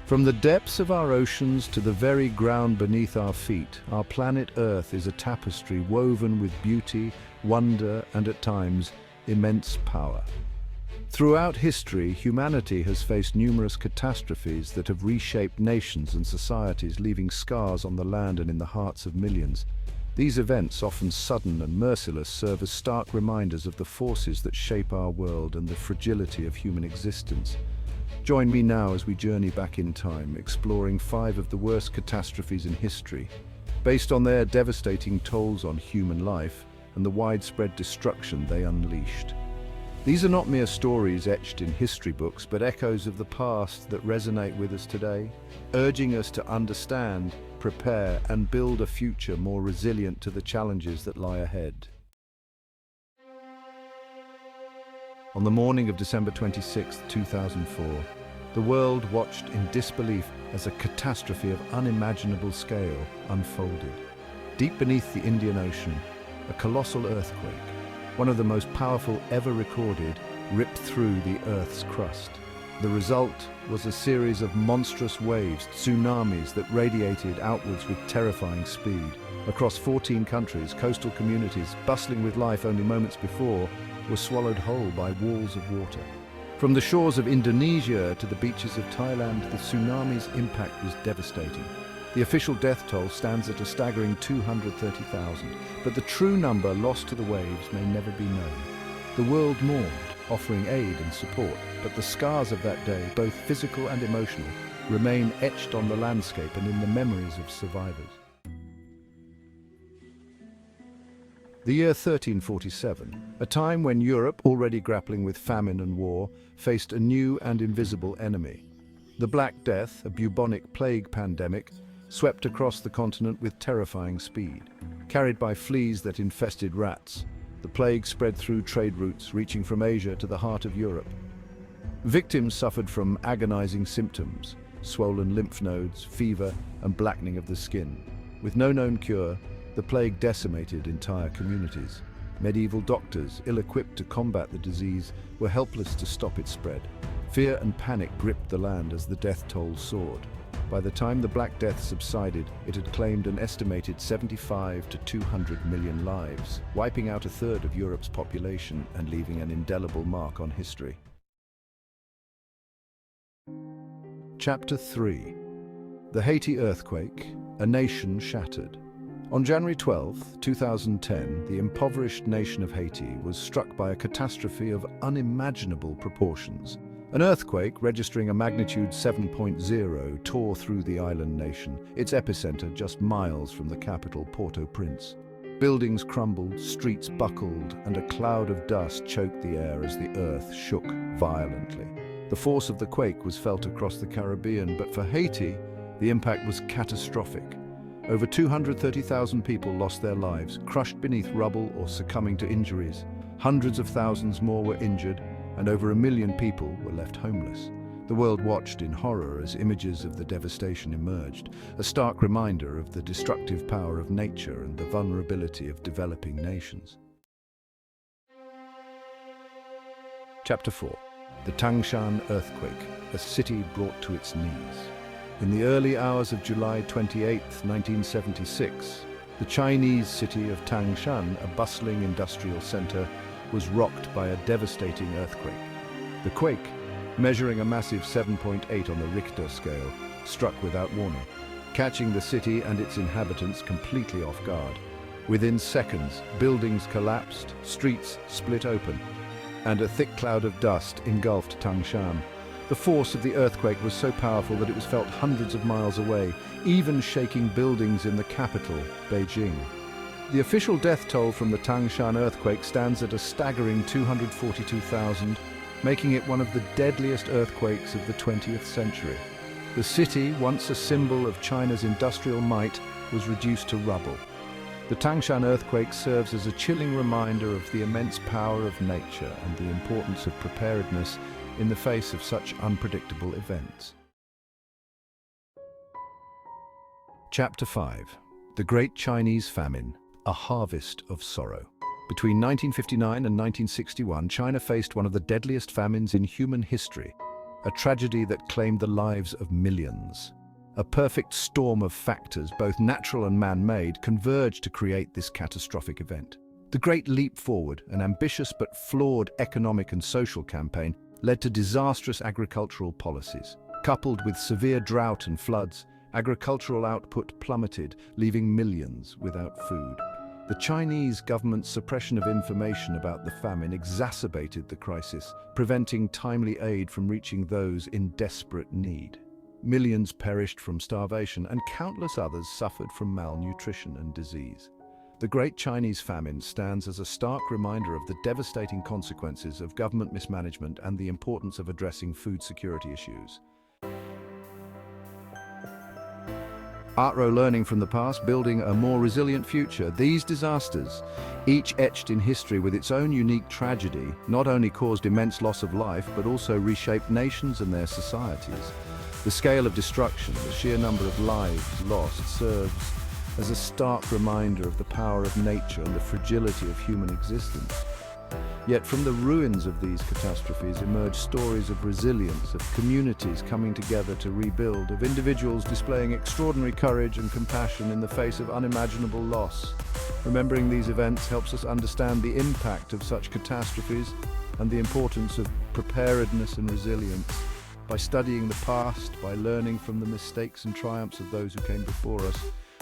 From the depths of our oceans to the very ground beneath our feet, our planet Earth is a tapestry woven with beauty, wonder, and at times, immense power. Throughout history, humanity has faced numerous catastrophes that have reshaped nations and societies, leaving scars on the land and in the hearts of millions. These events, often sudden and merciless, serve as stark reminders of the forces that shape our world and the fragility of human existence. Join me now as we journey back in time, exploring 5 of the worst catastrophes in history, based on their devastating tolls on human life and the widespread destruction they unleashed. These are not mere stories etched in history books, but echoes of the past that resonate with us today, urging us to understand, prepare, and build a future more resilient to the challenges that lie ahead. On the morning of December 26, 2004, the world watched in disbelief as a catastrophe of unimaginable scale unfolded. Deep beneath the Indian Ocean, a colossal earthquake, one of the most powerful ever recorded, ripped through the Earth's crust. The result was a series of monstrous waves, tsunamis that radiated outwards with terrifying speed. Across 14 countries, coastal communities, bustling with life only moments before, were swallowed whole by walls of water. From the shores of Indonesia to the beaches of Thailand, the tsunami's impact was devastating. The official death toll stands at a staggering 230,000, but the true number lost to the waves may never be known. The world mourned, offering aid and support, but the scars of that day, both physical and emotional, remain etched on the landscape and in the memories of survivors. The year 1347, a time when Europe, already grappling with famine and war, faced a new and invisible enemy. The Black Death, a bubonic plague pandemic, swept across the continent with terrifying speed. Carried by fleas that infested rats, the plague spread through trade routes, reaching from Asia to the heart of Europe. Victims suffered from agonizing symptoms, swollen lymph nodes, fever, and blackening of the skin. With no known cure, the plague decimated entire communities. Medieval doctors, ill-equipped to combat the disease, were helpless to stop its spread. Fear and panic gripped the land as the death toll soared. By the time the Black Death subsided, it had claimed an estimated 75 to 200 million lives, wiping out a third of Europe's population and leaving an indelible mark on history. Chapter 3. The Haiti Earthquake, a nation shattered. On January 12, 2010, the impoverished nation of Haiti was struck by a catastrophe of unimaginable proportions. An earthquake, registering a magnitude 7.0, tore through the island nation, its epicenter just miles from the capital, Port-au-Prince. Buildings crumbled, streets buckled, and a cloud of dust choked the air as the earth shook violently. The force of the quake was felt across the Caribbean, but for Haiti, the impact was catastrophic. Over 230,000 people lost their lives, crushed beneath rubble or succumbing to injuries. Hundreds of thousands more were injured, and over 1 million people were left homeless. The world watched in horror as images of the devastation emerged, a stark reminder of the destructive power of nature and the vulnerability of developing nations. Chapter 4. The Shan Earthquake, a city brought to its knees. In the early hours of July 28, 1976, the Chinese city of Shan, a bustling industrial center, was rocked by a devastating earthquake. The quake, measuring a massive 7.8 on the Richter scale, struck without warning, catching the city and its inhabitants completely off guard. Within seconds, buildings collapsed, streets split open, and a thick cloud of dust engulfed Shan. The force of the earthquake was so powerful that it was felt hundreds of miles away, even shaking buildings in the capital, Beijing. The official death toll from the Shan earthquake stands at a staggering 242,000, making it one of the deadliest earthquakes of the 20th century. The city, once a symbol of China's industrial might, was reduced to rubble. The Shan earthquake serves as a chilling reminder of the immense power of nature and the importance of preparedness in the face of such unpredictable events. Chapter 5. The Great Chinese Famine, a harvest of sorrow. Between 1959 and 1961, China faced one of the deadliest famines in human history, a tragedy that claimed the lives of millions. A perfect storm of factors, both natural and man-made, converged to create this catastrophic event. The Great Leap Forward, an ambitious but flawed economic and social campaign, led to disastrous agricultural policies. Coupled with severe drought and floods, agricultural output plummeted, leaving millions without food. The Chinese government's suppression of information about the famine exacerbated the crisis, preventing timely aid from reaching those in desperate need. Millions perished from starvation, and countless others suffered from malnutrition and disease. The Great Chinese Famine stands as a stark reminder of the devastating consequences of government mismanagement and the importance of addressing food security issues. Learning from the past, building a more resilient future. These disasters, each etched in history with its own unique tragedy, not only caused immense loss of life, but also reshaped nations and their societies. The scale of destruction, the sheer number of lives lost, serves as a stark reminder of the power of nature and the fragility of human existence. Yet from the ruins of these catastrophes emerge stories of resilience, of communities coming together to rebuild, of individuals displaying extraordinary courage and compassion in the face of unimaginable loss. Remembering these events helps us understand the impact of such catastrophes and the importance of preparedness and resilience. By studying the past, by learning from the mistakes and triumphs of those who came before us,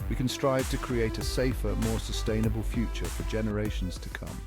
we can strive to create a safer, more sustainable future for generations to come.